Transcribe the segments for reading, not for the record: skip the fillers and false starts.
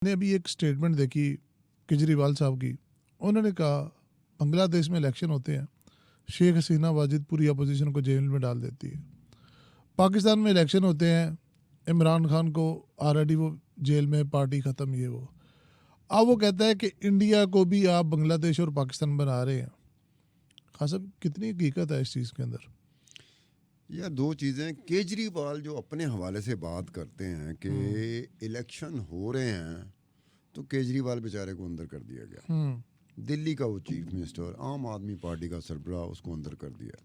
ने अभी एक स्टेटमेंट देखी केजरीवाल साहब की। उन्होंने कहा बांग्लादेश में इलेक्शन होते हैं, शेख हसीना वाजिद पूरी अपोजिशन को जेल में डाल देती है। पाकिस्तान में इलेक्शन होते हैं, इमरान खान को ऑलरेडी वो जेल में, पार्टी ख़त्म, ये वो। अब वो कहता है कि इंडिया को भी आप बांग्लादेश और पाकिस्तान बना रहे हैं। खान साहब, कितनी हकीकत है इस चीज़ के अंदर? या दो चीज़ें। केजरीवाल जो अपने हवाले से बात करते हैं कि इलेक्शन हो रहे हैं, तो केजरीवाल बेचारे को अंदर कर दिया गया। दिल्ली का वो चीफ मिनिस्टर, आम आदमी पार्टी का सरबराह, उसको अंदर कर दिया।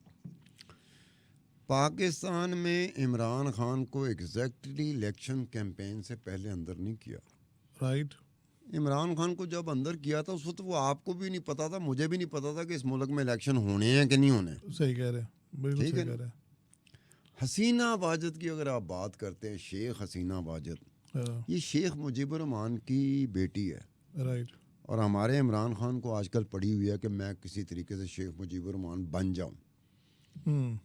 पाकिस्तान में इमरान खान को एग्जैक्टली इलेक्शन कैंपेन से पहले अंदर नहीं किया। राइट। इमरान खान को जब अंदर किया था उस वक्त वो आपको भी नहीं पता था, मुझे भी नहीं पता था कि इस मुल्क में इलेक्शन होने हैं कि नहीं होने। सही कह रहे हैं, बिल्कुल ठीक सही है कह रहे हैं। हसीना वाजिद की अगर आप बात करते हैं, शेख हसीना वाजिद, हाँ, ये शेख मुजीबुर रहमान की बेटी है। राइट। और हमारे इमरान खान को आजकल पड़ी हुई है कि मैं किसी तरीके से शेख मुजीबुर रहमान बन जाऊं। हम्म,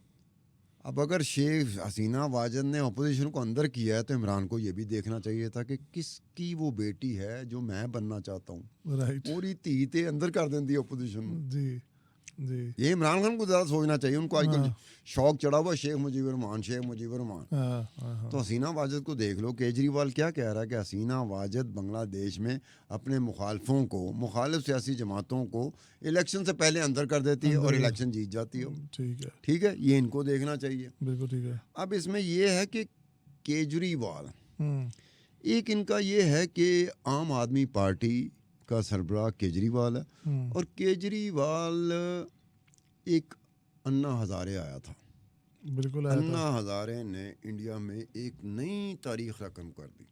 अब अगर शेख हसीना वाजिद ने अपोजिशन को अंदर किया है, तो इमरान को ये भी देखना चाहिए था कि किसकी वो बेटी है जो मैं बनना चाहता हूँ। राइट। पूरी धी ते अंदर कर देती अपोजिशन। जी जी। ये इमरान खान को ज़्यादा सोचना चाहिए। उनको आजकल हाँ, शौक चढ़ा हुआ शेख मुजीबुर रहमान, शेख मुजीबुर रहमान। हाँ, हाँ, तो हाँ। हसीना वाजिद को देख लो। केजरीवाल क्या कह रहा है कि हसीना वाजिद बांग्लादेश में अपने मुखालफों को, मुखालिफ सियासी जमातों को इलेक्शन से पहले अंदर कर देती है और इलेक्शन जीत जाती है। ठीक है, ठीक है, ये इनको देखना चाहिए। बिल्कुल ठीक है। अब इसमें यह है कि केजरीवाल, हम्म, एक इनका ये है कि आम आदमी पार्टी का सरबराह केजरीवाल है, और केजरीवाल एक अन्ना हज़ारे आया था। बिल्कुल आया अन्ना था। हज़ारे ने इंडिया में एक नई तारीख रकम कर दी।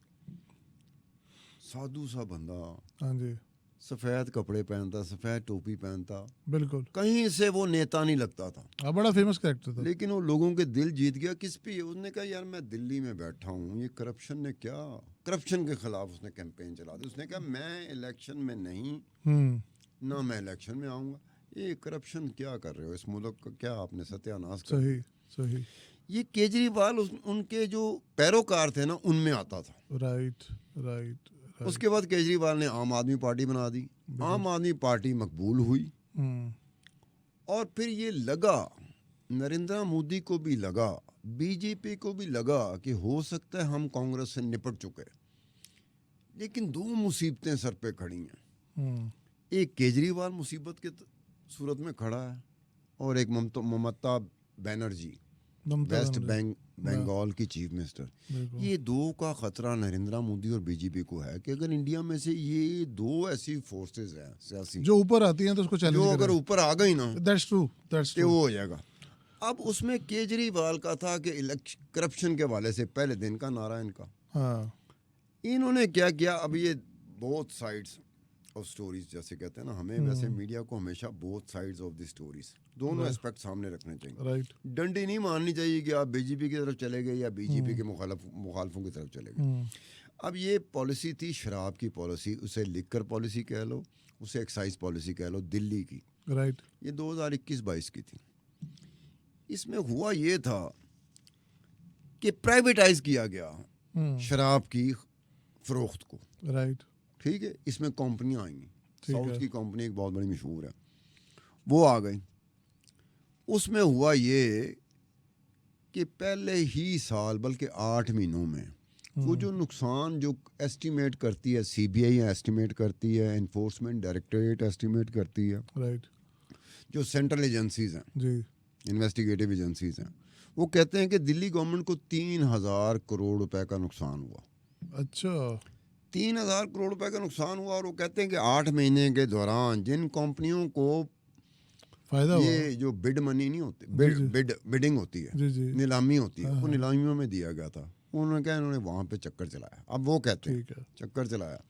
साधु सा बंदा, हाँ जी, सफ़ेद कपड़े पहनता, सफ़ेद टोपी पहनता, बिल्कुल। कहीं से वो नेता नहीं लगता था, हाँ, बड़ा फेमस कैरेक्टर था। लेकिन वो लोगों के दिल जीत गया। किस पे? उसने कहा यार मैं दिल्ली में बैठा हूँ, ये करप्शन ने क्या, करप्शन के खिलाफ उसने कैंपेन चला दी। उसने कहा मैं इलेक्शन में नहीं, ना मैं इलेक्शन में आऊँगा। ये करप्शन क्या कर रहे हो, इस मुल्क का क्या आपने सत्यानाश कर सही दिया। सही। ये केजरीवाल उनके जो पैरोकार थे ना, उनमें आता था। Right right. उसके बाद केजरीवाल ने आम आदमी पार्टी बना दी। आम आदमी पार्टी मकबूल हुई, और फिर ये लगा, नरेंद्र मोदी को भी लगा, बीजेपी को भी लगा कि हो सकता है हम कांग्रेस से निपट चुके। लेकिन दो मुसीबतें सर पे खड़ी हैं। एक केजरीवाल मुसीबत के सूरत में खड़ा है, और एक ममता बनर्जी, वेस्ट बंगाल की चीफ मिनिस्टर। ये दो का खतरा नरेंद्र मोदी और बीजेपी को है कि अगर इंडिया में से ये दो ऐसी फोर्सेस हैं सियासी जो ऊपर आती हैं तो उसको चैलेंज जो करें। अगर ऊपर आ गई ना, दैट्स ट्रू, दैट्स तो ट्रू। वो हो जाएगा। अब उसमें केजरीवाल का था कि करप्शन के हवाले से पहले दिन का नारा इनका। हाँ, इन्होंने क्या किया, अब ये बोथ साइड्स ऑफ स्टोरीज जैसे कहते हैं ना, हमें वैसे मीडिया को हमेशा both sides of the stories, दोनों एस्पेक्ट सामने रखने चाहिए। राइट। डंडी नहीं मारनी चाहिए कि आप बीजेपी की तरफ चले गए या बीजेपी के मुखालफों की तरफ चले गए। अब ये पॉलिसी थी शराब की पॉलिसी, उसे लिकर पॉलिसी कह लो, उसे एक्साइज पॉलिसी कह लो, दिल्ली की। राइट। ये 2021-22 की थी। इसमें हुआ ये था कि प्राइवेटाइज किया गया शराब की फरोख्त को। राइट। ठीक है, इसमें कंपनियां आई। ठीक साउथ है। की कंपनी एक बहुत बड़ी मशहूर है, वो आ गई। उसमें हुआ ये कि पहले ही साल, बल्कि 8 महीनों में, वो जो नुकसान जो एस्टिमेट करती है सीबीआई, एस्टिमेट करती है एनफोर्समेंट डायरेक्टरेट, एस्टिमेट करती है, राइट। जो सेंट्रल एजेंसीज हैं, जी। इन्वेस्टिगेटिव एजेंसीज हैं, वो कहते हैं कि दिल्ली गवर्नमेंट को 3,000 करोड़ रुपए का नुकसान हुआ। अच्छा। 3,000 करोड़ रुपए का नुकसान हुआ। और वो कहते हैं कि 8 महीने के दौरान जिन कंपनियों को फायदा हुआ। ये जो बिड मनी नहीं होती, बिडिंग होती है, जी जी। नीलामी होती है, वो नीलामियों में दिया गया था। उन्होंने कहा इन्होंने वहाँ पे चक्कर चलाया। अब वो कहते हैं ठीक है। चक्कर चलाया,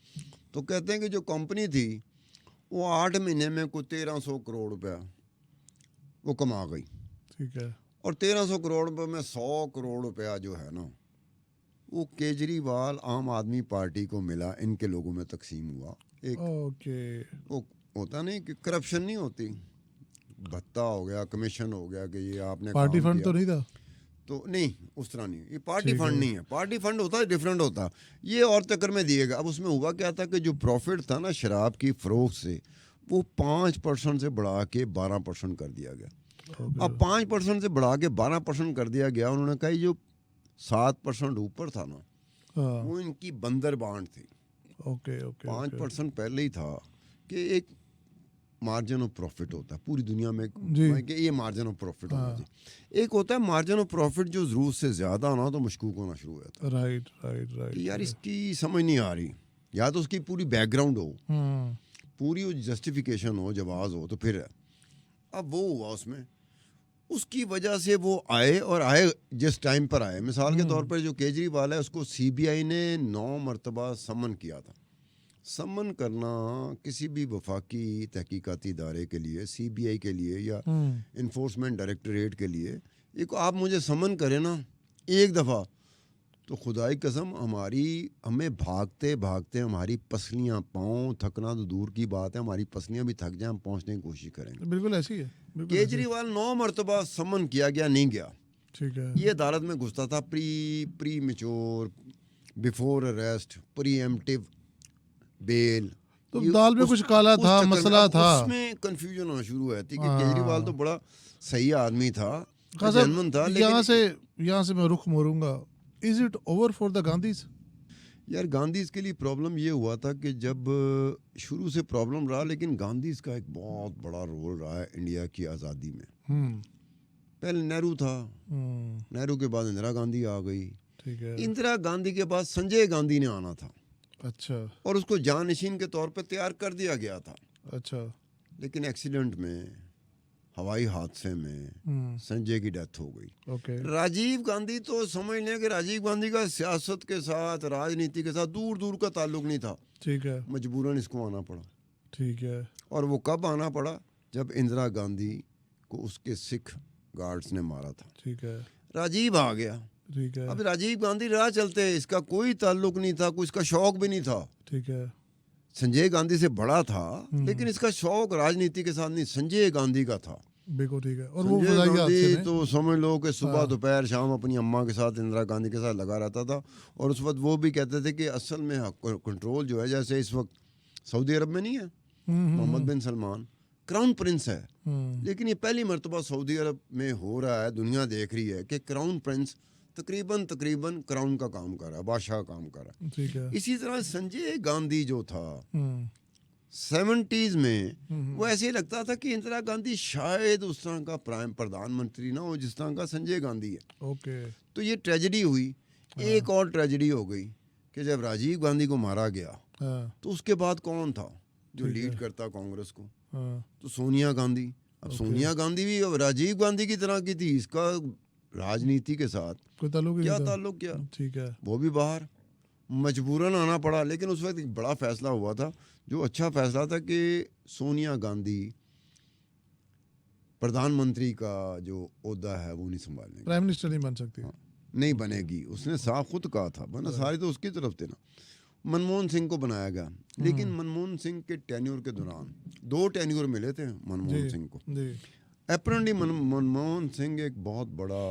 तो कहते हैं कि जो कंपनी थी वो 8 महीने में कुछ 1,300 करोड़ रुपया वो कमा गई। ठीक है। और 1,300 करोड़ रुपये में 100 करोड़ रुपया जो है ना, वो केजरीवाल आम आदमी पार्टी को मिला, इनके लोगों में तकसीम हुआ। एक ओके। वो होता नहीं कि करप्शन नहीं होती, भत्ता हो गया, कमीशन हो गया कि ये आपने पार्टी काम फंड किया। तो नहीं था? तो नहीं, उस तरह नहीं, ये पार्टी ठीक फंड है। नहीं है। पार्टी फंड होता है डिफरेंट होता है, ये और चक्कर में दिएगा। अब उसमें हुआ क्या था कि जो प्रॉफिट था ना शराब की फरोख्त से, वो 5% से बढ़ा के 12% कर दिया गया। ओके अब 5% से बढ़ा के 12% कर दिया गया। उन्होंने कहा ये जो 7% ऊपर था ना, हाँ वो इनकी बंदर बांट थी। ओके ओके 5% पहले ही था कि एक मार्जिन ऑफ प्रॉफिट होता है पूरी दुनिया में जी। कि ये मार्जिन ऑफ प्रॉफिट होना हाँ। चाहिए। एक होता है मार्जिन ऑफ प्रॉफिट जो ज़रूरत से ज़्यादा होना तो मशकूक होना शुरू हो जाता राइट राइट है कि राइट यार इसकी समझ नहीं आ रही, या तो उसकी पूरी बैकग्राउंड हो, हम्म पूरी जस्टिफिकेशन हो, जवाब हो, तो फिर है। अब वो हुआ उसमें, उसकी वजह से वो आए, और आए जिस टाइम पर आए। मिसाल के तौर पर जो केजरीवाल है उसको सीबीआई ने 9 मरतबा समन किया था। समन करना किसी भी वफाकी तहकीकाती इदारे के लिए, सीबीआई के लिए या इन्फोर्समेंट डायरेक्टरेट के लिए, एक आप मुझे समन करें ना एक दफ़ा, तो खुदाई कसम हमें भागते भागते हमारी पसलियाँ, पाँव थकना तो दूर की बात है, हमारी पसलियाँ भी थक जाए, हम पहुँचने की कोशिश करेंगे। बिल्कुल ऐसी है, बिल्कुल ऐसी है। केजरीवाल 9 मरतबा समन किया गया, नहीं गया। ठीक है। ये अदालत में घुसता था premature, before arrest, preemptive bail. तो ये दाल में कुछ काला उस था, चक्कर में मसला अब था। उसमें कंफ्यूजन होना शुरू हुआ थी कि हाँ। केजरीवाल तो बड़ा सही आदमी था, खान जेन्युइन था, साहब, लेकिन यहाँ से मैं रुख मोड़ूंगा। Is it over for the Gandhis? यार गांधीज के लिए प्रॉब्लम ये हुआ था कि जब शुरू से प्रॉब्लम रहा, लेकिन गांधीज का एक बहुत बड़ा रोल रहा है इंडिया की आज़ादी में। पहले नेहरू था, नेहरू के बाद इंदिरा गांधी आ गई, ठीक है। इंदिरा गांधी के बाद संजय गांधी ने आना था, अच्छा और उसको जानशीन के तौर पर तैयार कर दिया गया था। अच्छा। लेकिन एक्सीडेंट में, हवाई हादसे में संजय की डेथ हो गई। ओके। राजीव गांधी तो समझ लें कि राजीव गांधी का सियासत के साथ, राजनीति के साथ दूर दूर का ताल्लुक नहीं था। ठीक है। मजबूरन इसको आना पड़ा। ठीक है। और वो कब आना पड़ा? जब इंदिरा गांधी को उसके सिख गार्ड्स ने मारा था। ठीक है। राजीव आ गया। ठीक है। अब राजीव गांधी राह चलते, इसका कोई ताल्लुक नहीं था, कोई इसका शौक भी नहीं था। ठीक है। संजय गांधी से बड़ा था, लेकिन इसका शौक राजनीति के साथ नहीं, संजय गांधी का था। बिल्कुल ठीक है। और वो संजय फजाई हादसे गांधी में तो समझ लो कि सुबह हाँ। दोपहर शाम अपनी अम्मा के साथ, इंदिरा गांधी के साथ लगा रहता था। और उस वक्त वो भी कहते थे कि असल में कंट्रोल जो है, जैसे इस वक्त सऊदी अरब में नहीं है मोहम्मद बिन सलमान क्राउन प्रिंस है, लेकिन ये पहली मरतबा सऊदी अरब में हो रहा है, दुनिया देख रही है कि क्राउन प्रिंस तकरीबन क्राउन का काम कर रहा है, बादशाह काम कर रहा है। ठीक है। इसी तरह संजय गांधी जो था 70s में, वो ऐसे ही लगता था कि इंदिरा गांधी शायद उस तरह का प्रधानमंत्री ना हो जिस तरह का संजय गांधी है। ओके। तो ये ट्रेजेडी हुई। एक और ट्रेजेडी हो गई कि जब राजीव गांधी को मारा गया, तो उसके बाद कौन था जो लीड करता कांग्रेस को? तो सोनिया गांधी। अब सोनिया गांधी भी अब राजीव गांधी की तरह की थी, इसका राजनीति के साथ कोई ताल्लुक ही क्या नहीं था। ताल्लुक क्या? ठीक है। वो भी बाहर, मजबूरन आना पड़ा। लेकिन उस वक्त एक बड़ा फैसला हुआ था, जो अच्छा फैसला था कि सोनिया गांधी प्रधानमंत्री का जो ओहदा है वो नहीं संभालेंगे, प्राइम मिनिस्टर नहीं बन सकती। नहीं बनेगी। उसने साफ खुद कहा था, वरना सारे तो उसकी तरफ थे ना। मनमोहन सिंह को बनाया गया, लेकिन मनमोहन सिंह के टेन्योर के दौरान 2 टेन्योर मिले थे मनमोहन सिंह को। अपेरेंटली मनमोहन सिंह एक बहुत बड़ा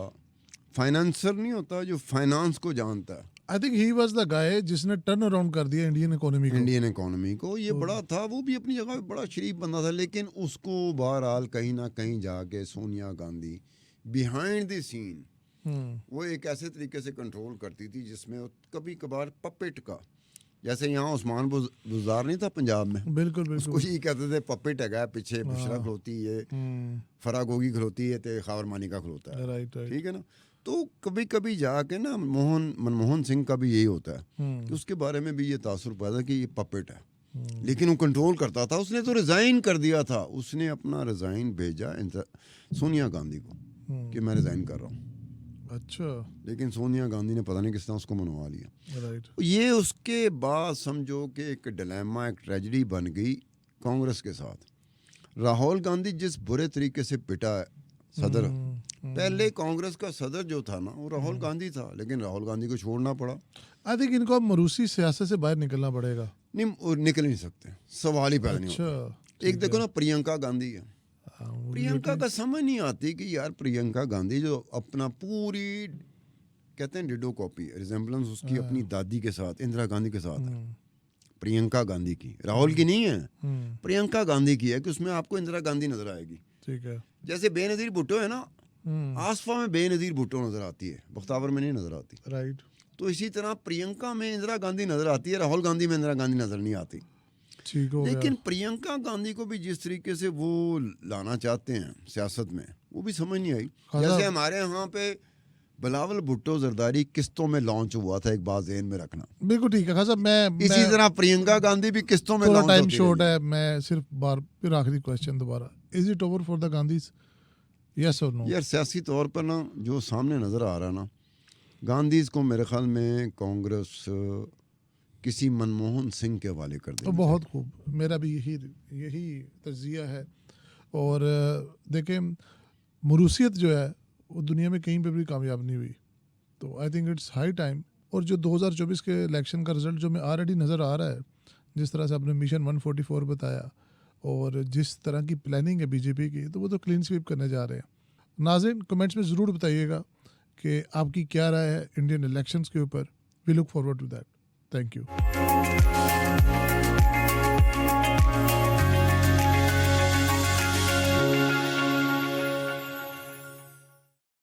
फाइनेंसर नहीं होता जो फाइनेंस को जानता है। I think he was the guy जिसने टर्न अराउंड कर दिया इंडियन इकोनॉमी को। इंडियन इकोनॉमी को ये बड़ा था, वो भी अपनी जगह पे बड़ा शरीफ बंदा था, लेकिन उसको बहरहाल कहीं ना कहीं जाके Sonia Gandhi behind the scene वो एक ऐसे तरीके से कंट्रोल करती थी जिसमें कभी कभार पपेट का, जैसे यहाँ उस्मान बुज़दार नहीं था पंजाब में, बिल्कुल बिल्कुल उसको ये कहते थे पपेट है, पीछे बुशरा खलोती है, फरागोगी खलोती है, तो खावर मानिका खलोता है। Right right. ठीक है ना? तो कभी कभी जाके ना मनमोहन सिंह का भी यही होता है कि उसके बारे में भी ये तासुर पैदा कि ये पपेट है, लेकिन वो कंट्रोल करता था। उसने तो रिजाइन कर दिया था, उसने अपना रिजाइन भेजा सोनिया गांधी को कि मैं रिजाइन कर रहा हूँ। अच्छा। लेकिन सोनिया गांधी ने पता नहीं किस तरह उसको मनवा लिया। राइट। ये उसके बाद समझो कि एक डिलेमा, एक ट्रेजेडी बन गई कांग्रेस के साथ। राहुल गांधी जिस बुरे तरीके से पिटा है सदर, पहले कांग्रेस का सदर जो था ना वो राहुल गांधी था, लेकिन राहुल गांधी को छोड़ना पड़ा। आई थिंक इनको अब मरूसी सियासत से बाहर निकलना पड़ेगा। नहीं, निकल नहीं सकते, सवाल ही पैदा नहीं होता। अच्छा। एक देखो ना प्रियंका गांधी है, वो प्रियंका का समझ नहीं आती कि यार प्रियंका गांधी जो अपना पूरी कहते हैं डिडो कॉपी रिजेम्बलेंस उसकी अपनी दादी के साथ इंदिरा गांधी के साथ है। प्रियंका गांधी की, राहुल की नहीं है, प्रियंका गांधी की है कि उसमें आपको इंदिरा गांधी नजर आएगी। ठीक है। जैसे बेनजीर भुट्टो है ना, आसफा में बेनजीर भुट्टो नजर आती है, बख्तावर में नहीं नजर आती। राइट। तो इसी तरह प्रियंका में इंदिरा गांधी नजर आती है, राहुल गांधी में इंदिरा गांधी नजर नहीं आती। ठीक हो लेकिन गया। प्रियंका गांधी को भी जिस तरीके से वो लाना चाहते हैं सियासत में, वो भी समझ नहीं आई। जैसे हमारे यहाँ पे बिलावल भुट्टो जरदारी किस्तों में लॉन्च हुआ था, एक बात ज़हन में रखना। बिल्कुल ठीक है खान साहब। मैं इसी तरह प्रियंका गांधी भी किस्तों में थोड़ा लॉन्च टाइम होती शॉर्ट रही। है, मैं सिर्फ बार फिर आखिरी क्वेश्चन दोबारा, is it over for the Gandhi's, yes और नो? यार सियासी तौर पर ना जो सामने नज़र आ रहा ना, गांधीज को मेरे ख्याल में कांग्रेस किसी मनमोहन सिंह के हवाले कर तो देगी। बहुत खूब, मेरा भी यही तजिया है। और देखें, मरूसियत जो है वो दुनिया में कहीं पे भी कामयाब नहीं हुई, तो I think it's high time. और जो 2024 के इलेक्शन का रिजल्ट जो में ऑलरेडी नज़र आ रहा है, जिस तरह से आपने मिशन 144 बताया और जिस तरह की प्लानिंग है बीजेपी की, तो वो तो क्लीन स्वीप करने जा रहे हैं। नाज़रीन कमेंट्स में ज़रूर बताइएगा कि आपकी क्या राय है इंडियन इलेक्शंस के ऊपर। We look forward to that. Thank you.